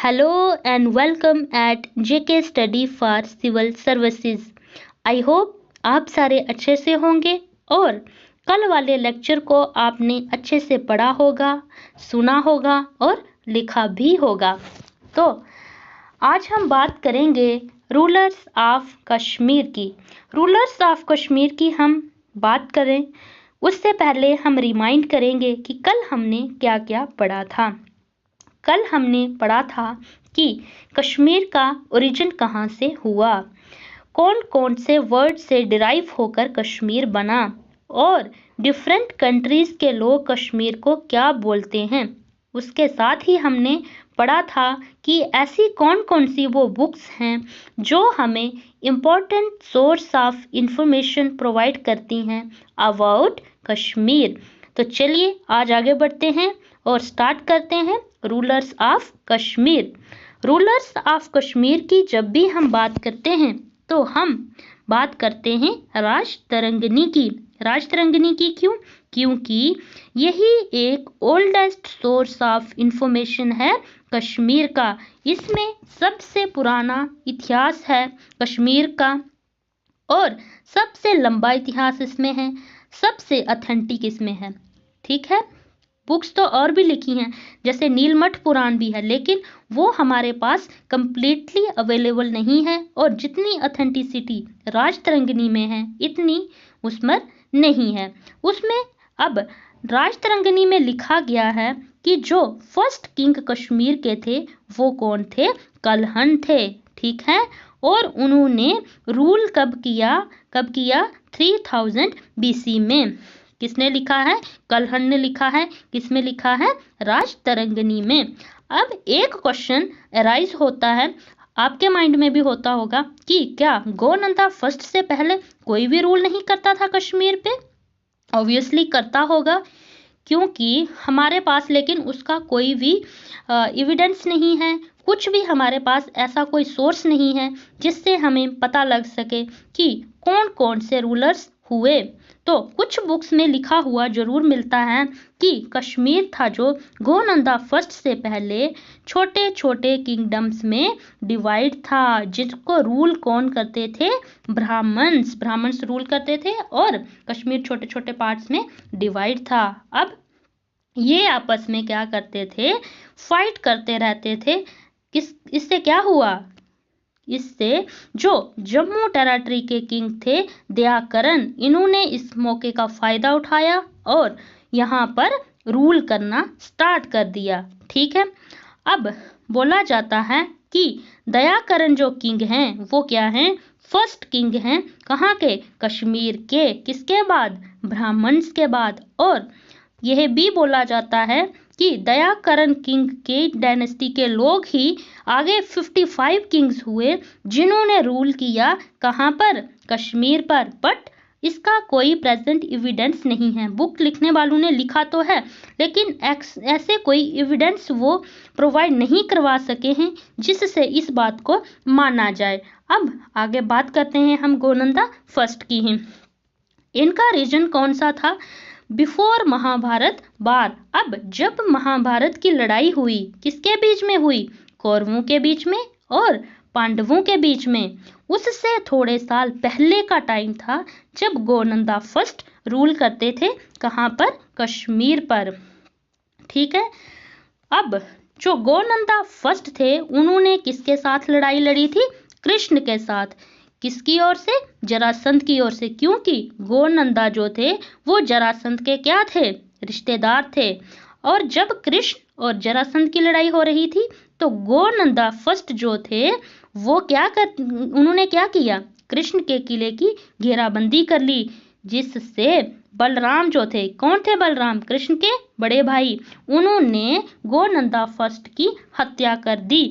Hello and welcome at JK Study for Civil Services. I hope आप सारे अच्छे से होंगे और कल वाले लेक्चर को आपने अच्छे से पढ़ा होगा, सुना होगा और लिखा भी होगा। तो आज हम बात करेंगे रूलर्स ऑफ कश्मीर की। रूलर्स ऑफ कश्मीर की हम बात करें उससे पहले हम रिमाइंड करेंगे कि कल हमने क्या क्या पढ़ा था। कल हमने पढ़ा था कि कश्मीर का ओरिजिन कहाँ से हुआ, कौन कौन से वर्ड से डिराइव होकर कश्मीर बना और डिफरेंट कंट्रीज के लोग कश्मीर को क्या बोलते हैं। उसके साथ ही हमने पढ़ा था कि ऐसी कौन कौन सी वो बुक्स हैं जो हमें important source of information provide करती हैं अबाउट कश्मीर। तो चलिए आज आगे बढ़ते हैं और स्टार्ट करते हैं rulers of Kashmir. Rulers of Kashmir की जब भी हम बात करते हैं तो हम बात करते हैं राजतरंगिणी की। राजतरंगिणी की क्यों? क्योंकि यही एक ओल्डेस्ट सोर्स ऑफ इंफॉर्मेशन है कश्मीर का। इसमें सबसे पुराना इतिहास है कश्मीर का और सबसे लंबा इतिहास इसमें है, सबसे ऑथेंटिक इसमें है। ठीक है, बुक्स तो और भी लिखी हैं जैसे नीलमठ पुराण भी है, लेकिन वो हमारे पास कंप्लीटली अवेलेबल नहीं है और जितनी ऑथेंटिसिटी राजतरंगिणी में है इतनी उसमें नहीं है। उसमें अब राजतरंगिणी में लिखा गया है कि जो फर्स्ट किंग कश्मीर के थे वो कौन थे? कल्हण थे। ठीक है, और उन्होंने रूल कब किया 3000 BC में। किसने लिखा है? कल्हण ने लिखा है। किसमें लिखा है? राजतरंगिणी में। अब एक क्वेश्चन अराइज होता है, आपके माइंड में भी होता होगा कि क्या गोनंदा फर्स्ट से पहले कोई भी रूल नहीं करता था कश्मीर पे? ऑब्वियसली करता होगा, क्योंकि हमारे पास लेकिन उसका कोई भी एविडेंस नहीं है, कुछ भी हमारे पास ऐसा कोई सोर्स नहीं है जिससे हमें पता लग सके कि कौन कौन से रूलर्स हुए। तो कुछ बुक्स में लिखा हुआ जरूर मिलता है कि कश्मीर था जो गोनंदा फर्स्ट से पहले छोटे छोटे किंगडम्स में डिवाइड था, जिसको रूल कौन करते थे? ब्राह्मण्स रूल करते थे और कश्मीर छोटे छोटे पार्ट्स में डिवाइड था। अब ये आपस में क्या करते थे? फाइट करते रहते थे। इससे क्या हुआ? इससे जो जम्मू टेरिटरी के किंग थे दयाकरण, इन्होंने इस मौके का फायदा उठाया और यहाँ पर रूल करना स्टार्ट कर दिया। ठीक है, अब बोला जाता है कि दयाकरण जो किंग हैं वो क्या हैं? फर्स्ट किंग हैं। कहाँ के? कश्मीर के। किसके बाद? ब्राह्मण्स के बाद। और यह भी बोला जाता है कि दयाकरण किंग के डायनेस्टी के लोग ही आगे 55 किंग्स हुए जिन्होंने रूल किया कहाँ पर? कश्मीर पर। बट इसका कोई प्रेजेंट एविडेंस नहीं है। बुक लिखने वालों ने लिखा तो है लेकिन ऐसे कोई एविडेंस वो प्रोवाइड नहीं करवा सके हैं जिससे इस बात को माना जाए। अब आगे बात करते हैं हम गोनंदा फर्स्ट की ही। इनका रीजन कौन सा था? बिफोर महाभारत वार। अब जब महाभारत की लड़ाई हुई किसके बीच में हुई? कौरवों के बीच में और पांडवों के बीच में। उससे थोड़े साल पहले का टाइम था जब गोनंदा फर्स्ट रूल करते थे। कहाँ पर? कश्मीर पर। ठीक है, अब जो गोनंदा फर्स्ट थे उन्होंने किसके साथ लड़ाई लड़ी थी? कृष्ण के साथ। किसकी ओर से? जरासंध की ओर से, क्योंकि गोनंदा जो थे वो जरासंध के क्या थे? रिश्तेदार थे। और जब कृष्ण और जरासंध की लड़ाई हो रही थी तो गोनंदा फर्स्ट जो थे वो उन्होंने क्या किया? कृष्ण के किले की घेराबंदी कर ली, जिससे बलराम जो थे, कौन थे बलराम? कृष्ण के बड़े भाई, उन्होंने गोनंदा फर्स्ट की हत्या कर दी।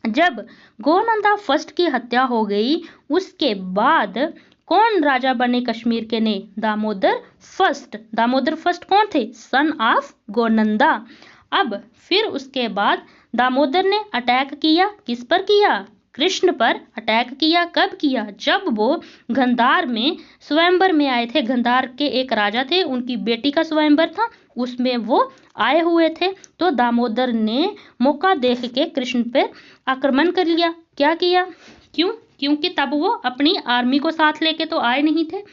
जब गोनंदा फर्स्ट की हत्या हो गई उसके बाद कौन राजा बने कश्मीर के? ने दामोदर फर्स्ट। दामोदर फर्स्ट कौन थे? Son of Gonanda. अब फिर उसके बाद दामोदर ने अटैक किया। किस पर किया? कृष्ण पर अटैक किया। कब किया? जब वो गंधार में स्वयंवर में आए थे। गंधार के एक राजा थे, उनकी बेटी का स्वयंवर था, उसमें वो आए हुए थे। तो दामोदर ने मौका देख के कृष्ण पे आक्रमण कर लिया। क्या किया? क्यों? क्योंकि तब वो अपनी आर्मी को साथ लेके तो आए नहीं थे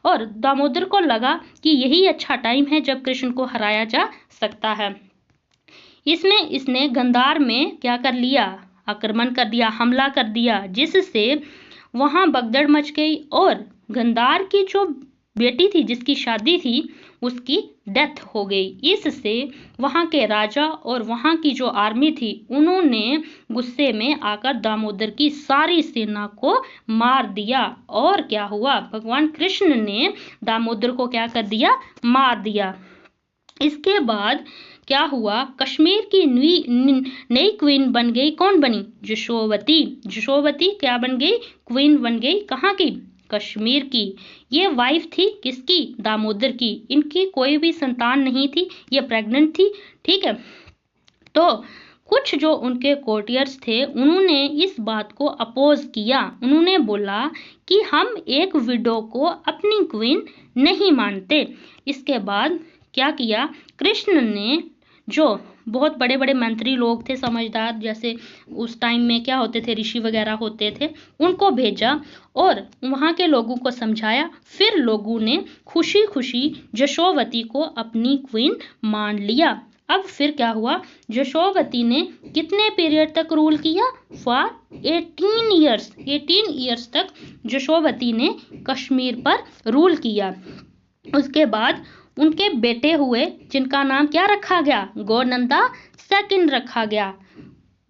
और दामोदर को लगा कि यही अच्छा टाइम है जब कृष्ण को हराया जा सकता है। इसमें इसने गंधार में क्या कर लिया? आक्रमण कर दिया, हमला कर दिया, जिससे वहां भगदड़ मच गई और गंधार की जो बेटी थी, जिसकी शादी थी, उसकी डेथ हो गई। इससे वहां के राजा और वहां की जो आर्मी थी, उन्होंने गुस्से में आकर दामोदर की सारी सेना को मार दिया। और क्या हुआ? भगवान कृष्ण ने दामोदर को क्या कर दिया? मार दिया। इसके बाद क्या हुआ? कश्मीर की नई क्वीन बन गई। कौन बनी? जशोवती। जशोवती क्या बन गई? क्वीन बन गई। कहाँ की? कश्मीर की। ये वाइफ थी किसकी? दामोदर की। इनकी कोई भी संतान नहीं थी, ये प्रेग्नेंट थी। ठीक है। तो कुछ जो उनके कोर्टियर्स थे, उन्होंने इस बात को अपोज किया। उन्होंने बोला कि हम एक विडो को अपनी क्वीन नहीं मानते। इसके बाद क्या किया? कृष्ण ने जो बहुत बड़े बड़े मंत्री लोग थे, समझदार, जैसे उस टाइम में क्या होते थे, ऋषि वगैरह होते थे, उनको भेजा और वहां के लोगों को समझाया। फिर लोगों ने खुशी खुशी जशोवती को अपनी क्वीन मान लिया। अब फिर क्या हुआ? जशोवती ने कितने पीरियड तक रूल किया? For 18 years. 18 ईयर्स तक जशोवती ने कश्मीर पर रूल किया। उसके बाद उनके बेटे हुए, जिनका नाम क्या रखा गया? गोनंदा सेकंड रखा गया।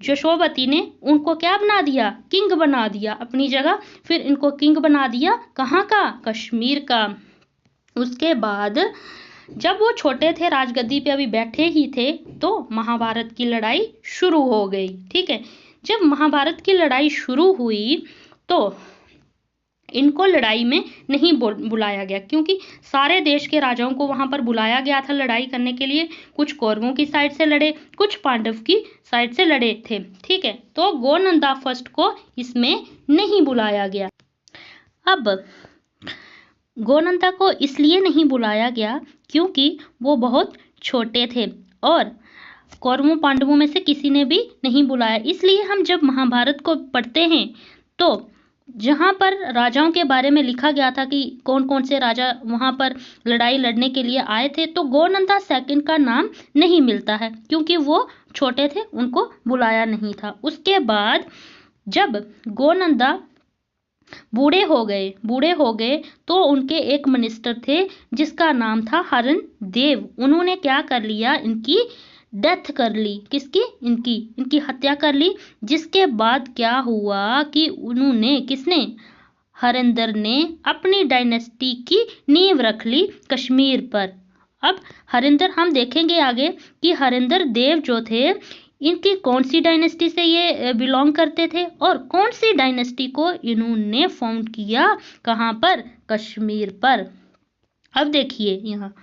जशोवती ने उनको क्या बना दिया? किंग बना दिया अपनी जगह। फिर इनको किंग बना दिया कहाँ का? कश्मीर का। उसके बाद जब वो छोटे थे, राजगद्दी पे अभी बैठे ही थे, तो महाभारत की लड़ाई शुरू हो गई। ठीक है। जब महाभारत की लड़ाई शुरू हुई तो इनको लड़ाई में नहीं बुलाया गया, क्योंकि सारे देश के राजाओं को वहां पर बुलाया गया था लड़ाई करने के लिए। कुछ कौरवों की साइड से लड़े, कुछ पांडव की साइड से लड़े थे। ठीक है। तो गोनंदा फर्स्ट को इसमें नहीं बुलाया गया। अब गोनंदा को इसलिए नहीं बुलाया गया क्योंकि वो बहुत छोटे थे और कौरवों पांडवों में से किसी ने भी नहीं बुलाया। इसलिए हम जब महाभारत को पढ़ते हैं तो जहां पर राजाओं के बारे में लिखा गया था कि कौन कौन से राजा वहां पर लड़ाई लड़ने के लिए आए थे, तो गोनंदा सेकंड का नाम नहीं मिलता है क्योंकि वो छोटे थे, उनको बुलाया नहीं था। उसके बाद जब गोनंदा बूढ़े हो गए तो उनके एक मिनिस्टर थे जिसका नाम था हरण देव। उन्होंने क्या कर लिया? इनकी डेथ कर ली। किसकी? इनकी हत्या कर ली। जिसके बाद क्या हुआ कि उन्होंने, किसने? हरिंदर ने अपनी डायनेस्टी की नींव रख ली कश्मीर पर। अब हरिंदर, हम देखेंगे आगे कि हरिंदर देव जो थे, इनकी कौन सी डायनेस्टी से ये बिलोंग करते थे और कौन सी डायनेस्टी को इन्होंने फाउंड किया? कहाँ पर? कश्मीर पर। अब देखिए यहाँ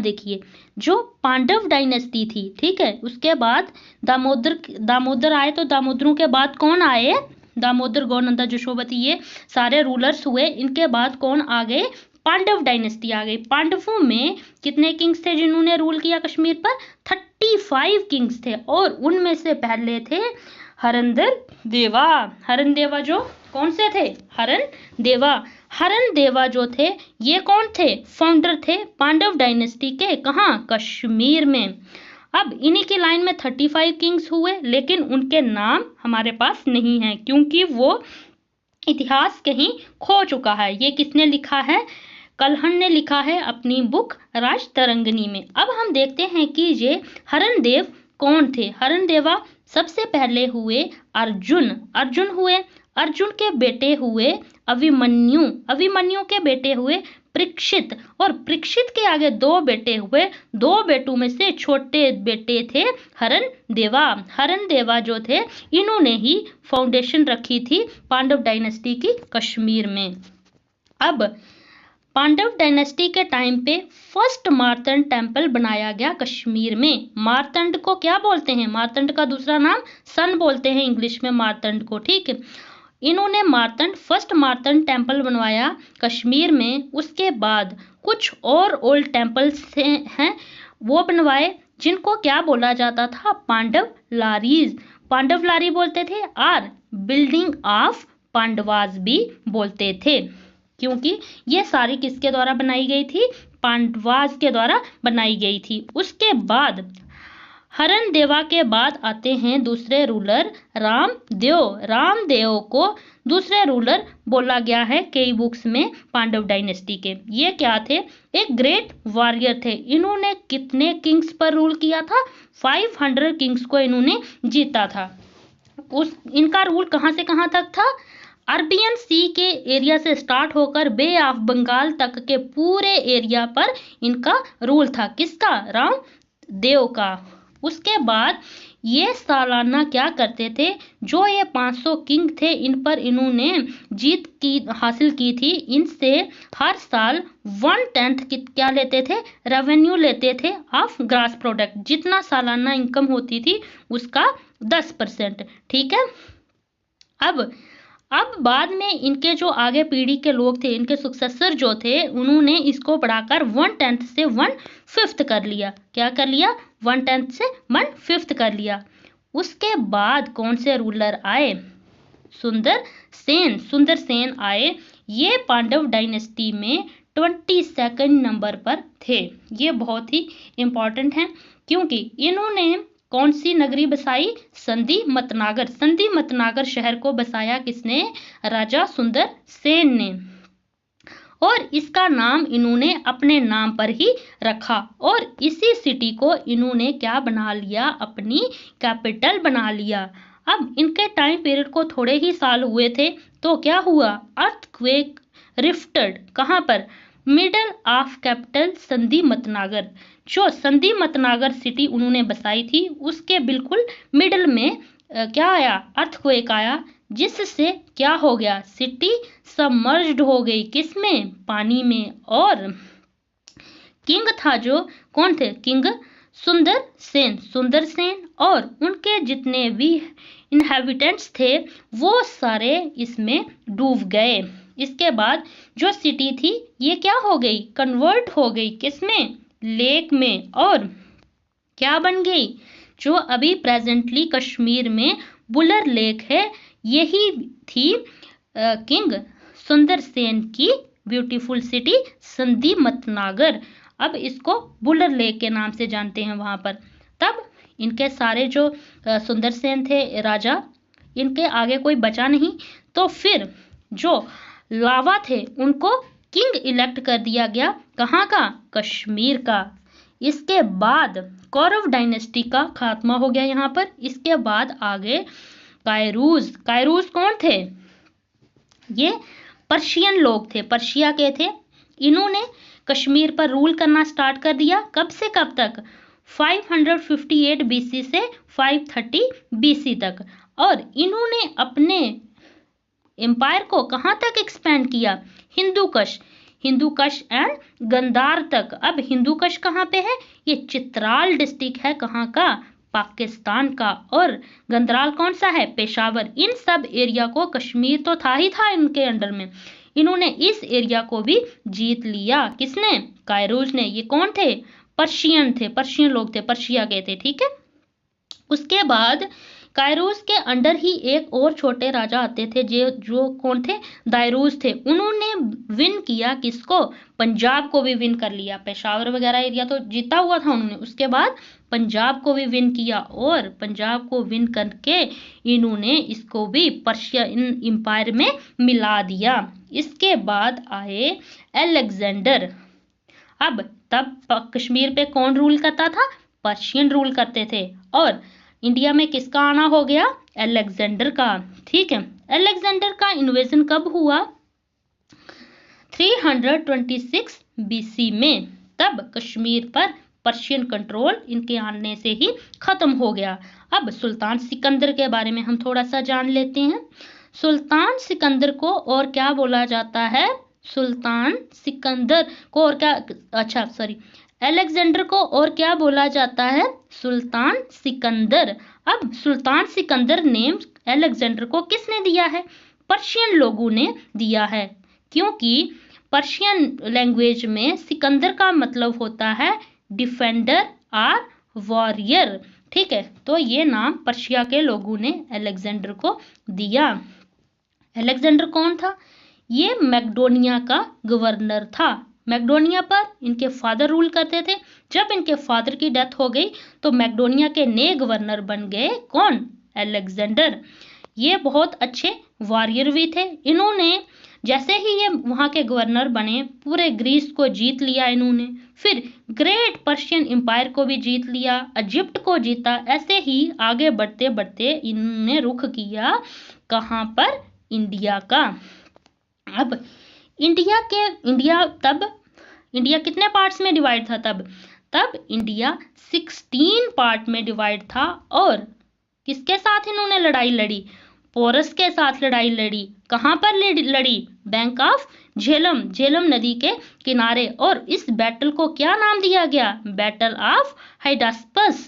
देखिए, जो पांडव डायनेस्टी थी, ठीक है, उसके बाद दामोदर आए। तो दामोदरों के बाद कौन आए? दामोदर, गोनंदा, जशोवती, ये सारे रूलर्स हुए। इनके बाद कौन आ गए? पांडव डायनेस्टी आ गई। पांडवों में कितने किंग्स थे जिन्होंने रूल किया कश्मीर पर? 35 किंग्स थे और उनमें से पहले थे हरंदर देवा। हरण देवा जो कौन से थे? हरण देवा। हरण देवा जो थे, ये कौन थे? फाउंडर थे पांडव डायनेस्टी के। कहाँ? कश्मीर में। अब इन्हीं की लाइन में 35 किंग्स हुए, लेकिन उनके नाम हमारे पास नहीं है क्योंकि वो इतिहास कहीं खो चुका है। ये किसने लिखा है? कल्हण ने लिखा है अपनी बुक राजतरंगिणी में। अब हम देखते हैं कि ये हरण देव कौन थे। हरण देवा सबसे पहले हुए अर्जुन हुए। अर्जुन के बेटे हुए अभिमन्यु। अभिमन्यु के बेटे हुए परीक्षित और परीक्षित के आगे 2 बेटे हुए। 2 बेटों में से छोटे बेटे थे हरण देवा। हरण देवा जो थे, इन्होंने ही फाउंडेशन रखी थी पांडव डायनेस्टी की कश्मीर में। अब पांडव डायनेस्टी के टाइम पे फर्स्ट मार्तंड टेम्पल बनाया गया कश्मीर में। मार्तंड को क्या बोलते हैं? मार्तंड का दूसरा नाम सन बोलते हैं इंग्लिश में मार्तंड को। ठीक है। इन्होंने मार्तंड फर्स्ट मार्तंड टेम्पल बनवाया कश्मीर में। उसके बाद कुछ और ओल्ड टेम्पल्स हैं वो बनवाए, जिनको क्या बोला जाता था, पांडव लारीज, पांडव लारी बोलते थे, और बिल्डिंग ऑफ पांडवास भी बोलते थे, क्योंकि ये सारी किसके द्वारा बनाई गई थी, पांडवास के द्वारा बनाई गई थी। उसके बाद हरण देवा के बाद आते हैं दूसरे रूलर रामदेव। रामदेव को दूसरे रूलर बोला गया है कई बुक्स में पांडव डायनेस्टी के। ये क्या थे, एक ग्रेट वॉरियर थे। इन्होंने कितने किंग्स पर रूल किया था, 500 किंग्स को इन्होंने जीता था। इनका रूल कहां से कहां तक था, अरबियन सी के एरिया से स्टार्ट होकर बे ऑफ बंगाल तक के पूरे एरिया पर इनका रूल था। किसका, रामदेव का। उसके बाद ये सालाना क्या करते थे, जो ये 500 किंग थे इन पर इन्होंने जीत की हासिल की थी, इनसे हर साल 1/10 क्या लेते थे, रेवेन्यू लेते थे ऑफ ग्रास प्रोडक्ट। जितना सालाना इनकम होती थी उसका 10%। ठीक है। अब बाद में इनके जो आगे पीढ़ी के लोग थे, इनके सक्सेसर जो थे, उन्होंने इसको बढ़ाकर 1/10 से 1/5 कर लिया। क्या कर लिया, 1/10 से 1/5 कर लिया। उसके बाद कौन से रूलर आए, सुंदर सेन। सुंदर सेन आए। ये पांडव डायनेस्टी में 22 नंबर पर थे। ये बहुत ही इंपॉर्टेंट हैं, क्योंकि इन्होंने कौन सी नगरी बसाई, संधि मतनागर। संधि मतनागर शहर को बसाया किसने, राजा सुंदर सेन ने। और इसका नाम इन्होंने अपने नाम पर ही रखा, और इसी सिटी को इन्होंने क्या बना लिया, अपनी कैपिटल बना लिया। अब इनके टाइम पीरियड को थोड़े ही साल हुए थे, तो क्या हुआ, अर्थक्वेक रिफ्टेड। कहां पर, मिडल ऑफ कैपिटल संधि मतनागर। जो संधि मतनागर सिटी उन्होंने बसाई थी, उसके बिल्कुल मिडल में क्या आया, अर्थक्वेक आया, जिससे क्या हो गया, सिटी सबमर्ज्ड हो गई। किसमें, पानी में। और किंग था जो, कौन थे, किंग सुंदर सेन। सुंदर सेन और उनके जितने भी इनहेबिटेंट्स थे वो सारे इसमें डूब गए। इसके बाद जो सिटी थी ये क्या हो गई, कन्वर्ट हो गई किसमें, लेक में। और क्या बन गई, जो अभी प्रेजेंटली कश्मीर में बुलर लेक है, यही थी किंग सुंदर सेन की ब्यूटीफुल सिटी संधि मतनागर। अब इसको बुलर लेक के नाम से जानते हैं वहां पर। तब इनके सारे जो सुंदर सेन थे राजा, इनके आगे कोई बचा नहीं, तो फिर जो लावा थे उनको किंग इलेक्ट कर दिया गया। कहाँ का, कश्मीर का। इसके बाद कौरव डायनेस्टी का खात्मा हो गया यहाँ पर। इसके बाद आगे कायरूज। कायरूज कौन थे, ये पर्शियन लोग थे, पर्शिया के थे। इन्होंने कश्मीर पर रूल करना स्टार्ट कर दिया। कब से कब तक, 558 बीसी से 530 बीसी तक। और इन्होंने अपने एम्पायर को कहां तक एक्सपेंड किया, हिंदूकश, हिंदूकश एंड गंधार तक। अब हिंदूकश कहाँ पे है, ये चित्राल डिस्ट्रिक्ट है, कहाँ का, पाकिस्तान का। और गंधराल कौन सा है, पेशावर। इन सब एरिया को, कश्मीर तो था ही था इनके अंडर में, इन्होंने इस एरिया को भी जीत लिया। किसने, कायरूज ने। ये कौन थे, पर्शियन थे, पर्शियन लोग थे, पर्शिया के थे। ठीक है। उसके बाद कायरूज के अंडर ही एक और छोटे राजा आते थे, जो कौन थे, दायरूज थे। उन्होंने विन किया किसको, पंजाब को भी विन कर लिया। पेशावर वगैरह एरिया तो जीता हुआ था उन्होंने, उसके बाद पंजाब को भी विन किया। और पंजाब को विन करके इन्होंने इसको भी पर्शियन एम्पायर में मिला दिया। इसके बाद आए अलेक्जेंडर। अब तब कश्मीर पे कौन रूल करता था, पर्शियन रूल करते थे। और इंडिया में किसका आना हो गया, अलेक्जेंडर का। ठीक है। अलेक्जेंडर का इन्वेजन कब हुआ, 326 बीसी में। तब कश्मीर पर पर्शियन कंट्रोल इनके आने से ही खत्म हो गया। अब सुल्तान सिकंदर के बारे में हम थोड़ा सा जान लेते हैं। सुल्तान सिकंदर को और क्या बोला जाता है, सुल्तान सिकंदर को और क्या, अच्छा सॉरी, अलेक्जेंडर को और क्या बोला जाता है, सुल्तान सिकंदर। अब सुल्तान सिकंदर नेम अलेक्जेंडर को किसने दिया है, पर्शियन लोगों ने दिया है, क्योंकि पर्शियन लैंग्वेज में सिकंदर का मतलब होता है डिफेंडर और वॉरियर। ठीक है, तो ये नाम पर्शिया के लोगों ने अलेक्जेंडर को दिया। अलेक्जेंडर कौन था? ये मैक्डोनिया का गवर्नर था। मैक्डोनिया पर इनके फादर रूल करते थे। जब इनके फादर की डेथ हो गई तो मैक्डोनिया के नए गवर्नर बन गए कौन? अलेक्जेंडर। ये बहुत अच्छे वॉरियर भी थे। इन्होंने जैसे ही ये वहां के गवर्नर बने पूरे ग्रीस को जीत लिया इन्होंने, फिर ग्रेट पर्शियन एम्पायर को भी जीत लिया, इजिप्ट को जीता। ऐसे ही आगे बढ़ते बढ़ते इन्होंने रुख किया कहां पर? इंडिया का। अब इंडिया कितने पार्ट्स में डिवाइड था तब इंडिया 16 पार्ट में डिवाइड था। और किसके साथ इन्होंने लड़ाई लड़ी? पोरस के साथ लड़ाई लड़ी। कहां पर लड़ी? बैंक ऑफ झेलम नदी के किनारे। और इस बैटल को क्या नाम दिया गया? Battle of Hydaspes.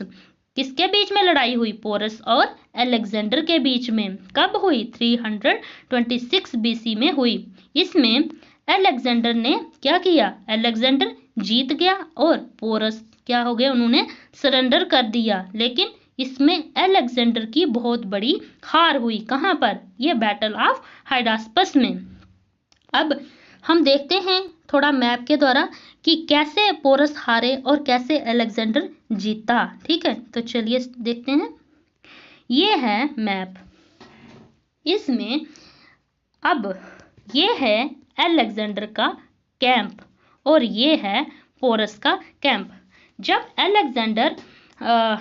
किसके बीच में लड़ाई हुई? पोरस और अलेक्जेंडर के बीच में। कब हुई? 326 बीसी में हुई। इसमें अलेक्जेंडर ने क्या किया? अलेक्जेंडर जीत गया और पोरस क्या हो गया? उन्होंने सरेंडर कर दिया। लेकिन इसमें अलेक्जेंडर की बहुत बड़ी हार हुई। कहां पर? ये बैटल ऑफ हाइडास्पस में। अब हम देखते हैं थोड़ा मैप के द्वारा कि कैसे पोरस हारे और कैसे अलेक्जेंडर जीता। ठीक है, तो चलिए देखते हैं। ये है मैप। इसमें अब ये है अलेक्जेंडर का कैंप और ये है पोरस का कैंप। जब अलेक्जेंडर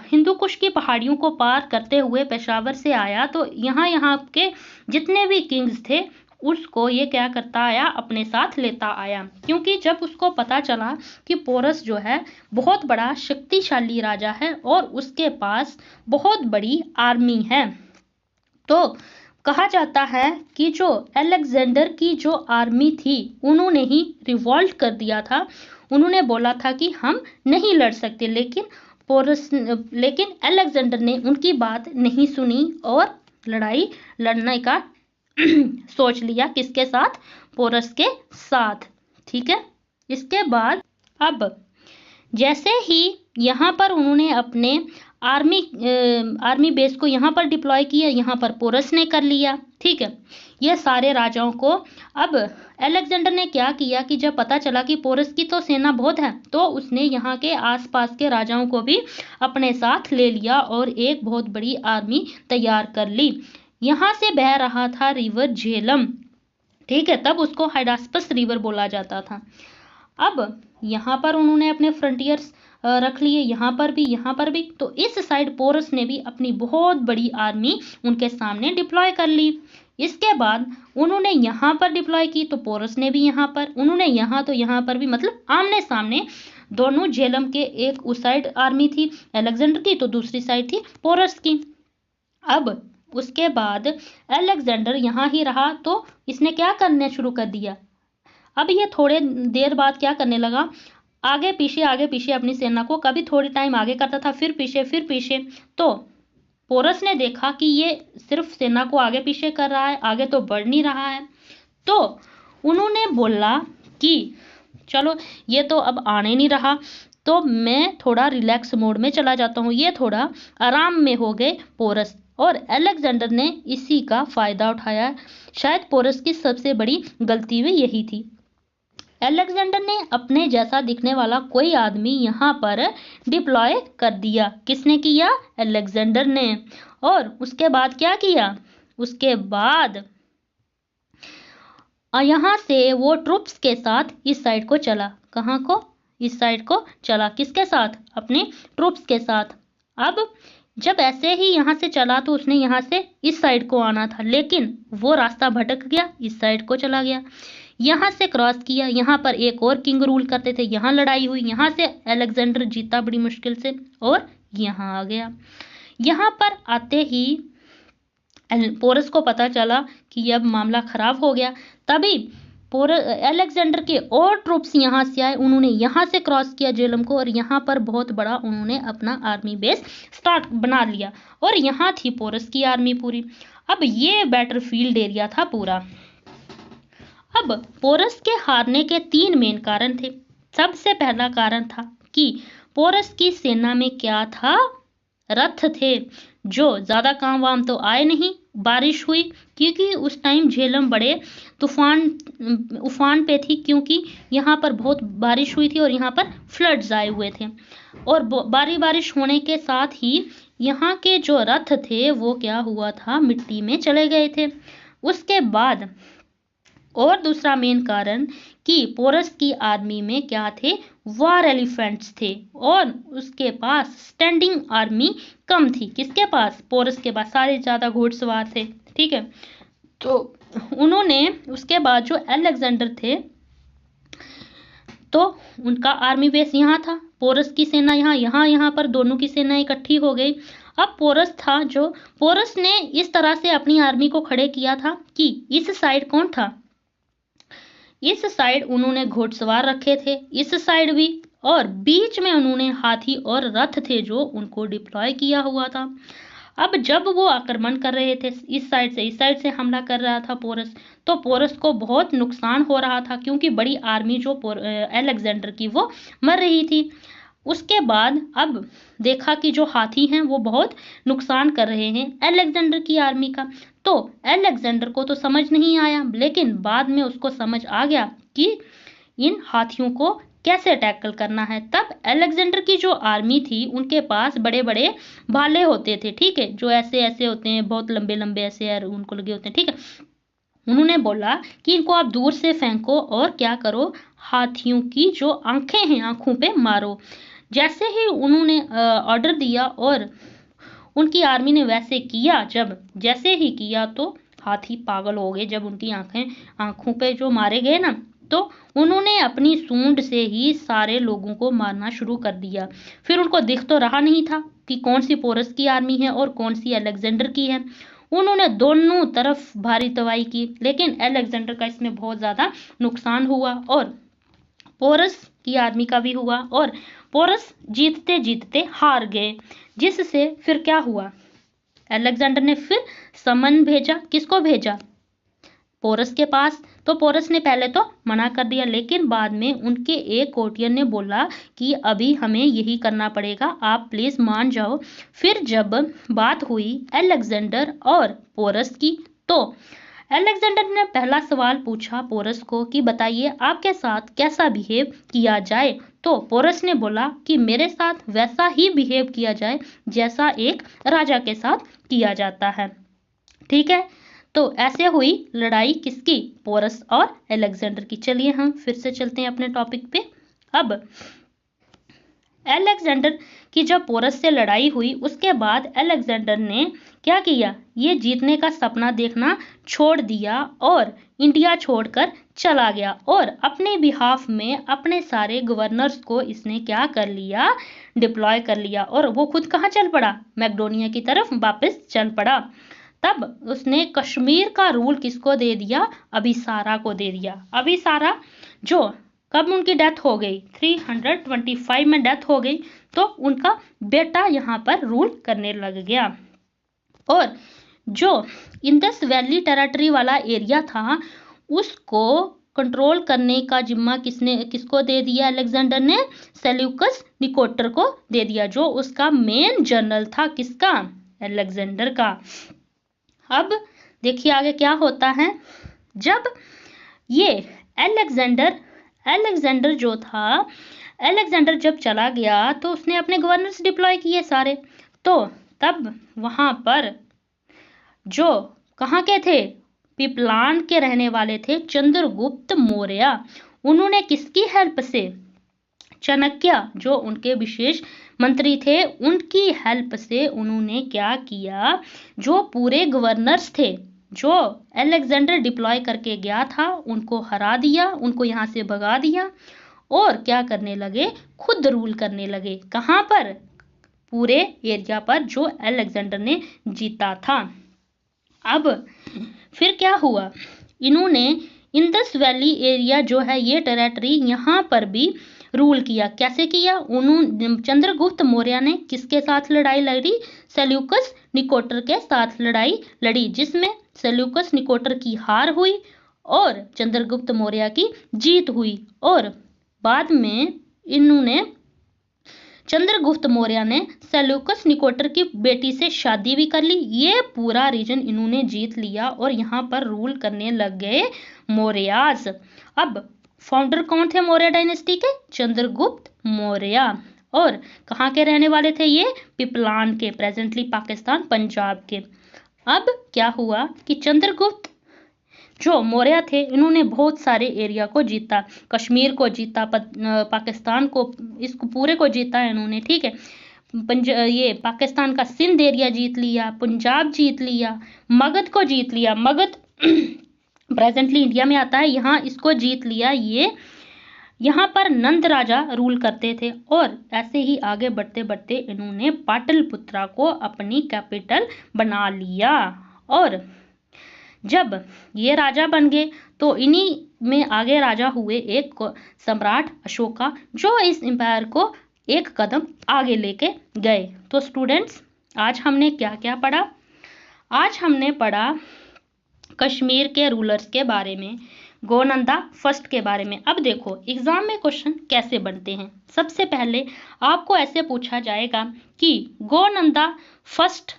हिंदू कुश की पहाड़ियों को पार करते हुए पेशावर से आया तो यहाँ के जितने भी किंग्स थे उसको ये क्या करता आया? अपने साथ लेता आया। क्योंकि जब उसको पता चला कि पोरस जो है बहुत बड़ा शक्तिशाली राजा है और उसके पास बहुत बड़ी आर्मी है, तो कहा जाता है कि जो अलेक्जेंडर की जो आर्मी थी उन्होंने ही रिवॉल्ट कर दिया था। उन्होंने बोला था कि हम नहीं लड़ सकते, लेकिन अलेक्जेंडर ने उनकी बात नहीं सुनी और लड़ाई लड़ने का सोच लिया। किसके साथ? पोरस के साथ। ठीक है, इसके बाद अब जैसे ही यहाँ पर उन्होंने अपने आर्मी बेस को यहाँ पर डिप्लॉय किया, यहाँ पर पोरस ने कर लिया। ठीक है, ये सारे राजाओं को अब अलेक्जेंडर ने क्या किया कि जब पता चला कि पोरस की तो सेना बहुत है तो उसने यहाँ के आसपास के राजाओं को भी अपने साथ ले लिया और एक बहुत बड़ी आर्मी तैयार कर ली। यहाँ से बह रहा था रिवर झेलम। ठीक है, तब उसको हाइडास्पस रिवर बोला जाता था। अब यहाँ पर उन्होंने अपने फ्रंटियर्स रख लिए, यहाँ पर भी। तो इस साइड पोरस ने भी अपनी बहुत बड़ी आर्मी उनके सामने डिप्लॉय कर ली। इसके बाद उन्होंने यहाँ पर डिप्लॉय की तो पोरस ने भी यहाँ पर, उन्होंने यहाँ तो यहाँ पर भी, मतलब आमने सामने दोनों झेलम के, एक उस साइड आर्मी थी अलेक्जेंडर की तो दूसरी साइड थी पोरस की। अब उसके बाद अलेक्जेंडर यहाँ ही रहा तो इसने क्या करने शुरू कर दिया? अब ये थोड़े देर बाद क्या करने लगा? आगे पीछे अपनी सेना को कभी थोड़ी टाइम आगे करता था, फिर पीछे। तो पोरस ने देखा कि ये सिर्फ सेना को आगे पीछे कर रहा है, आगे तो बढ़ नहीं रहा है। तो उन्होंने बोला कि चलो ये तो अब आने नहीं रहा तो मैं थोड़ा रिलैक्स मोड में चला जाता हूँ। ये थोड़ा आराम में हो गए पोरस और अलेक्जेंडर ने इसी का फायदा उठाया। शायद पोरस की सबसे बड़ी गलती भी यही थी। अलेक्जेंडर ने अपने जैसा दिखने वाला कोई आदमी यहाँ पर डिप्लॉय कर दिया। किसने किया? अलेक्जेंडर ने। और उसके बाद क्या किया? उसके बाद यहाँ से वो ट्रुप्स के साथ इस साइड को चला। कहाँ को? इस साइड को चला। किसके साथ? अपने ट्रुप्स के साथ। अब जब ऐसे ही यहाँ से चला तो उसने यहाँ से इस साइड को आना था, लेकिन वो रास्ता भटक गया, इस साइड को चला गया। यहाँ से क्रॉस किया, यहाँ पर एक और किंग रूल करते थे, यहाँ लड़ाई हुई, यहाँ से अलेक्जेंडर जीता बड़ी मुश्किल से और यहाँ आ गया। यहाँ पर आते ही पोरस को पता चला कि अब मामला खराब हो गया। तभी अलेक्जेंडर के और ट्रूप्स यहाँ से आए, उन्होंने यहाँ से क्रॉस किया झेलम को और यहाँ पर बहुत बड़ा उन्होंने अपना आर्मी बेस स्टार्ट बना लिया और यहाँ थी पोरस की आर्मी पूरी। अब ये बैटलफील्ड एरिया था पूरा। अब पोरस के हारने के 3 मेन कारण थे। सबसे पहला कारण था कि पोरस की सेना में क्या था, रथ थे, जो ज्यादा काम वाम तो आए नहीं। बारिश हुई क्योंकि उस टाइम झेलम बड़े उफान पे थी, क्योंकि यहाँ पर बहुत बारिश हुई थी और यहाँ पर फ्लड्स आए हुए थे और बारिश होने के साथ ही यहाँ के जो रथ थे वो क्या हुआ था, मिट्टी में चले गए थे। उसके बाद और दूसरा मेन कारण कि पोरस की आर्मी में क्या थे, वार एलिफेंट्स थे और उसके पास स्टैंडिंग आर्मी कम थी। किसके पास, पोरस के पास सारे ज्यादा घुड़सवार थे। ठीक है, तो उन्होंने उसके बाद जो अलेक्जेंडर थे तो उनका आर्मी बेस यहाँ था, पोरस की सेना यहाँ पर दोनों की सेना इकट्ठी हो गई। अब पोरस था, जो पोरस ने इस तरह से अपनी आर्मी को खड़े किया था कि इस साइड कौन था, इस साइड उन्होंने घुड़सवार रखे थे, इस साइड भी, और बीच में उन्होंने हाथी और रथ थे जो उनको डिप्लॉय किया हुआ था। अब जब वो आक्रमण कर रहे थे, इस साइड से हमला कर रहा था पोरस, तो पोरस को बहुत नुकसान हो रहा था क्योंकि बड़ी आर्मी जो अलेक्जेंडर की वो मर रही थी। उसके बाद अब देखा कि जो हाथी हैं वो बहुत नुकसान कर रहे हैं अलेक्जेंडर की आर्मी का, तो अलेक्जेंडर को तो समझ नहीं आया, लेकिन बाद में उसको समझ आ गया कि इन हाथियों को कैसे टैकल करना है। तब अलेक्जेंडर की जो आर्मी थी उनके पास बड़े बड़े भाले होते थे, ठीक है, जो ऐसे ऐसे होते हैं, बहुत लंबे लंबे ऐसे उनको लगे होते हैं, ठीक है। उन्होंने बोला कि इनको आप दूर से फेंको और क्या करो, हाथियों की जो आंखें हैं आंखों पे मारो। जैसे ही उन्होंने ऑर्डर दिया और उनकी आर्मी ने वैसे किया, जैसे ही किया तो हाथी पागल हो गए। जब उनकी आंखों पे जो मारे गए ना, तो उन्होंने अपनी सूंड से ही सारे लोगों को मारना शुरू कर दिया। फिर उनको दिख तो रहा नहीं था कि कौन सी पोरस की आर्मी है और कौन सी अलेक्जेंडर की है। उन्होंने दोनों तरफ भारी तबाही की, लेकिन अलेक्जेंडर का इसमें बहुत ज्यादा नुकसान हुआ और पोरस की आर्मी का भी हुआ और पोरस जीतते जीतते हार गए। जिससे फिर क्या हुआ, अलेक्जेंडर ने फिर समन भेजा। किसको भेजा, पोरस के पास। तो पोरस ने पहले तो मना कर दिया, लेकिन बाद में उनके एक कोर्टियर ने बोला कि अभी हमें यही करना पड़ेगा, आप प्लीज मान जाओ। फिर जब बात हुई अलेक्जेंडर और पोरस की, तो अलेक्जेंडर ने पहला सवाल पूछा पोरस को कि बताइए आपके साथ कैसा बिहेव किया जाए। तो पोरस ने बोला कि मेरे साथ वैसा ही बिहेव किया जाए जैसा एक राजा के साथ किया जाता है। ठीक है, तो ऐसे हुई लड़ाई किसकी, पोरस और अलेक्जेंडर की। चलिए हम फिर से चलते हैं अपने टॉपिक पे। अब अलेक्जेंडर की जब पोरस से लड़ाई हुई, उसके बाद अलेक्जेंडर ने क्या किया, ये जीतने का सपना देखना छोड़ दिया और इंडिया छोड़कर चला गया और अपने बिहाफ में अपने सारे गवर्नर्स को इसने क्या कर लिया, डिप्लॉय कर लिया और वो खुद कहाँ चल पड़ा, मैकडोनिया की तरफ वापस चल पड़ा। तब उसने कश्मीर का रूल किसको दे दिया, अभिसारा को दे दिया। अभिसारा जो कब उनकी डेथ हो गई, 325 में डेथ हो गई, तो उनका बेटा यहाँ पर रूल करने लग गया। और जो इंडस वैली टेरिटरी वाला एरिया था उसको कंट्रोल करने का जिम्मा किसको दे दिया, अलेक्जेंडर ने सेल्यूकस निकोटर को दे दिया, जो उसका मेन जनरल था, किसका, अलेक्जेंडर का। अब देखिए आगे क्या होता है। जब ये अलेक्जेंडर जो था, अलेक्जेंडर जब चला गया तो उसने अपने गवर्नर्स डिप्लॉय किए सारे। तो तब वहां पर जो कहाँ के थे, पिपलान के रहने वाले थे चंद्रगुप्त मौर्य। उन्होंने किसकी हेल्प से, चाणक्य जो उनके विशेष मंत्री थे उनकी हेल्प से उन्होंने क्या किया, जो पूरे गवर्नर्स थे जो अलेक्जेंडर डिप्लॉय करके गया था उनको हरा दिया, उनको यहाँ से भगा दिया और क्या करने लगे, खुद रूल करने लगे। कहाँ पर, पूरे एरिया पर जो अलेक्जेंडर ने जीता था। अब फिर क्या हुआ, इन्होंने इंदस वैली एरिया जो है ये टेरिटरी यहाँ पर भी रूल किया। कैसे किया? चंद्रगुप्त मौर्य ने किसके साथ लड़ाई लड़ी? सेल्यूकस निकोटर के साथ लड़ाई लड़ी, जिसमें सेल्यूकस निकोटर की हार हुई और चंद्रगुप्त मौर्य की जीत हुई। और बाद में इन्होंने चंद्रगुप्त मौर्य ने सेल्यूकस निकोटर की बेटी से शादी भी कर ली। ये पूरा रीजन इन्होंने जीत लिया और यहाँ पर रूल करने लग गए मौर्यास। अब फाउंडर कौन थे मौर्य डायनेस्टी के? चंद्रगुप्त मौर्य। और कहाँ के रहने वाले थे ये? पिपलान के, प्रेजेंटली पाकिस्तान पंजाब के। अब क्या हुआ कि चंद्रगुप्त जो मौर्य थे इन्होंने बहुत सारे एरिया को जीता, कश्मीर को जीता, पाकिस्तान को, इसको पूरे को जीता इन्होंने, ठीक है। ये पाकिस्तान का सिंध एरिया जीत लिया, पंजाब जीत लिया, मगध को जीत लिया। मगध प्रेजेंटली इंडिया में आता है, यहाँ इसको जीत लिया। ये यहाँ पर नंद राजा रूल करते थे और ऐसे ही आगे बढ़ते बढ़ते इन्होंने पाटलिपुत्रा को अपनी कैपिटल बना लिया। और जब ये राजा बन गए तो इन्हीं में आगे राजा हुए एक सम्राट अशोका, जो इस एम्पायर को एक कदम आगे लेके गए। तो स्टूडेंट्स, आज हमने क्या क्या पढ़ा? आज हमने पढ़ा कश्मीर के रूलर्स के बारे में, गोनंदा फर्स्ट के बारे में। अब देखो एग्जाम में क्वेश्चन कैसे बनते हैं। सबसे पहले आपको ऐसे पूछा जाएगा कि गोनंदा फर्स्ट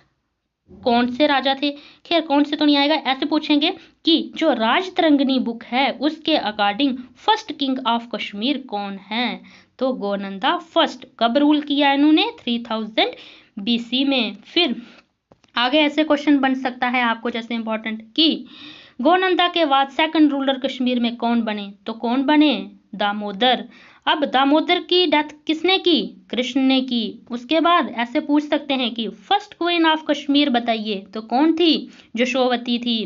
कौन से राजा थे? खैर कौन से तो नहीं आएगा, ऐसे पूछेंगे कि जो राजतरंगिणी बुक है उसके according first king of Kashmir कौन है? तो गोनंदा फर्स्ट। कब रूल किया इन्होंने? 3000 BC में। फिर आगे ऐसे क्वेश्चन बन सकता है आपको जैसे इंपॉर्टेंट कि गोनंदा के बाद सेकंड रूलर कश्मीर में कौन बने? तो कौन बने? दामोदर। अब दामोदर की डेथ किसने की? कृष्ण ने की। उसके बाद ऐसे पूछ सकते हैं कि फर्स्ट क्वीन ऑफ कश्मीर बताइए, तो कौन थी? यशोवती थी।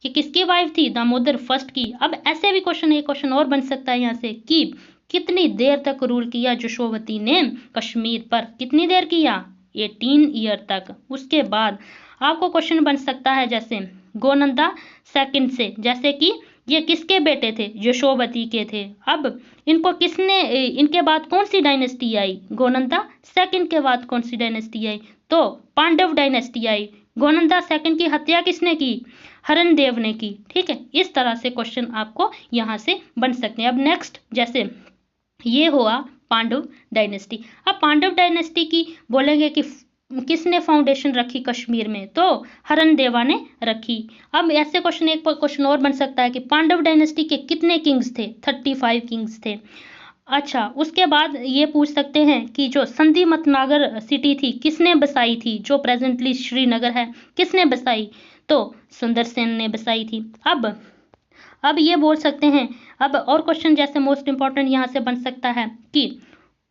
कि किसकी वाइफ थी? दामोदर फर्स्ट की। अब ऐसे भी क्वेश्चन, एक क्वेश्चन और बन सकता है यहाँ से कि कितनी देर तक रूल किया यशोवती ने कश्मीर पर? कितनी देर किया? 18 ईयर तक। उसके बाद आपको क्वेश्चन बन सकता है जैसे गोनंदा सेकंड से, जैसे कि ये किसके बेटे थे? यशोवती के थे। अब इनको किसने, इनके बाद कौन सी डायनेस्टी आई? गोनंदा सेकंड के बाद कौन सी डायनेस्टी आई? तो पांडव डायनेस्टी आई। गोनंदा सेकंड की हत्या किसने की? हरनदेव ने की। ठीक है, इस तरह से क्वेश्चन आपको यहाँ से बन सकते हैं। अब नेक्स्ट जैसे ये हुआ पांडव डायनेस्टी। अब पांडव डायनेस्टी की बोलेंगे कि किसने फाउंडेशन रखी कश्मीर में? तो हरनदेवा ने रखी। अब ऐसे क्वेश्चन, एक क्वेश्चन और बन सकता है कि पांडव डायनेस्टी के कितने किंग्स थे? 35 किंग्स थे। अच्छा, उसके बाद ये पूछ सकते हैं कि जो संधि मतनागर सिटी थी किसने बसाई थी? जो प्रेजेंटली श्रीनगर है, किसने बसाई? तो सुंदर सेन ने बसाई थी। अब ये बोल सकते हैं, अब और क्वेश्चन जैसे मोस्ट इंपॉर्टेंट यहाँ से बन सकता है कि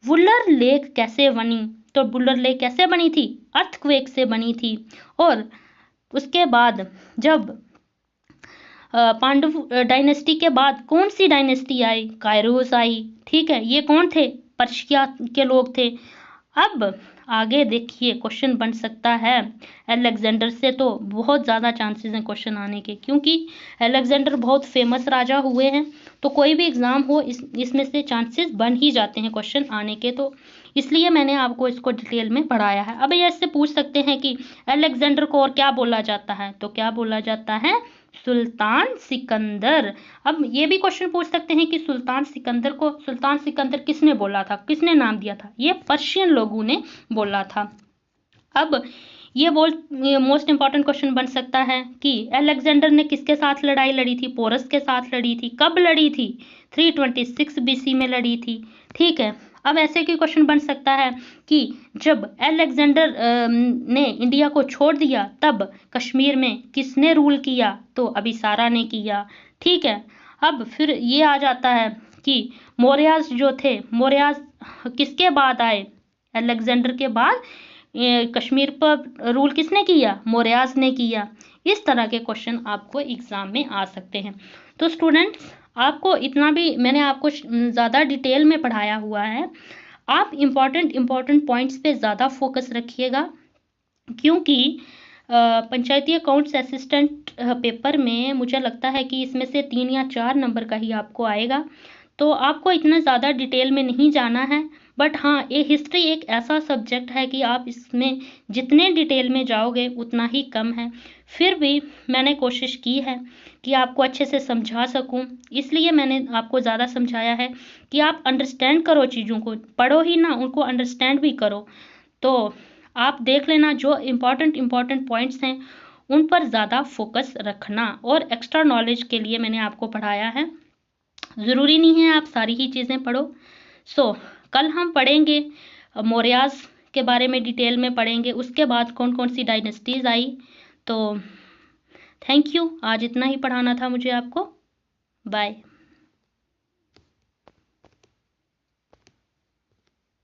वुलर लेक कैसे बनी? तो वुलर लेक कैसे बनी थी? अर्थक्वेक से बनी थी। और उसके बाद जब पांडव डायनेस्टी के बाद कौन सी डायनेस्टी आई? कायरोस आई। ठीक है, ये कौन थे? पर्शिया के लोग थे। अब आगे देखिए क्वेश्चन बन सकता है अलेक्जेंडर से, तो बहुत ज़्यादा चांसेस हैं क्वेश्चन आने के, क्योंकि अलेक्जेंडर बहुत फेमस राजा हुए हैं। तो कोई भी एग्ज़ाम हो इसमें से चांसेस बन ही जाते हैं क्वेश्चन आने के, तो इसलिए मैंने आपको इसको डिटेल में पढ़ाया है। अब ये ऐसे पूछ सकते हैं कि अलेक्जेंडर को और क्या बोला जाता है? तो क्या बोला जाता है? सुल्तान सिकंदर। अब ये भी क्वेश्चन पूछ सकते हैं कि सुल्तान सिकंदर किसने बोला था? किसने नाम दिया था? ये पर्शियन लोगों ने बोला था। अब ये मोस्ट इंपॉर्टेंट क्वेश्चन बन सकता है कि अलेक्जेंडर ने किसके साथ लड़ाई लड़ी थी? पोरस के साथ लड़ी थी। कब लड़ी थी? 326 BC में लड़ी थी। ठीक है, अब ऐसे की क्वेश्चन बन सकता है कि जब अलेक्जेंडर ने इंडिया को छोड़ दिया तब कश्मीर में किसने रूल किया? तो अभिसारा ने किया। ठीक है, अब फिर ये आ जाता है कि मौर्यास जो थे, मौर्यास किसके बाद आए? अलेक्जेंडर के बाद कश्मीर पर रूल किसने किया? मौर्यास ने किया। इस तरह के क्वेश्चन आपको एग्जाम में आ सकते हैं। तो स्टूडेंट्स, आपको इतना भी मैंने आपको ज़्यादा डिटेल में पढ़ाया हुआ है। आप इम्पॉर्टेंट पॉइंट्स पे ज़्यादा फोकस रखिएगा, क्योंकि पंचायती अकाउंट्स असिस्टेंट पेपर में मुझे लगता है कि इसमें से 3 या 4 नंबर का ही आपको आएगा, तो आपको इतना ज़्यादा डिटेल में नहीं जाना है। बट हाँ, ये हिस्ट्री एक ऐसा सब्जेक्ट है कि आप इसमें जितने डिटेल में जाओगे उतना ही कम है। फिर भी मैंने कोशिश की है कि आपको अच्छे से समझा सकूं, इसलिए मैंने आपको ज़्यादा समझाया है कि आप अंडरस्टैंड करो चीज़ों को, पढ़ो ही ना, उनको अंडरस्टैंड भी करो। तो आप देख लेना, जो इम्पॉर्टेंट पॉइंट्स हैं उन पर ज़्यादा फोकस रखना, और एक्स्ट्रा नॉलेज के लिए मैंने आपको पढ़ाया है। ज़रूरी नहीं है आप सारी ही चीज़ें पढ़ो। कल हम पढ़ेंगे मौर्यास के बारे में, डिटेल में पढ़ेंगे, उसके बाद कौन कौन सी डायनेस्टीज़ आई। तो थैंक यू, आज इतना ही पढ़ाना था मुझे आपको। बाय।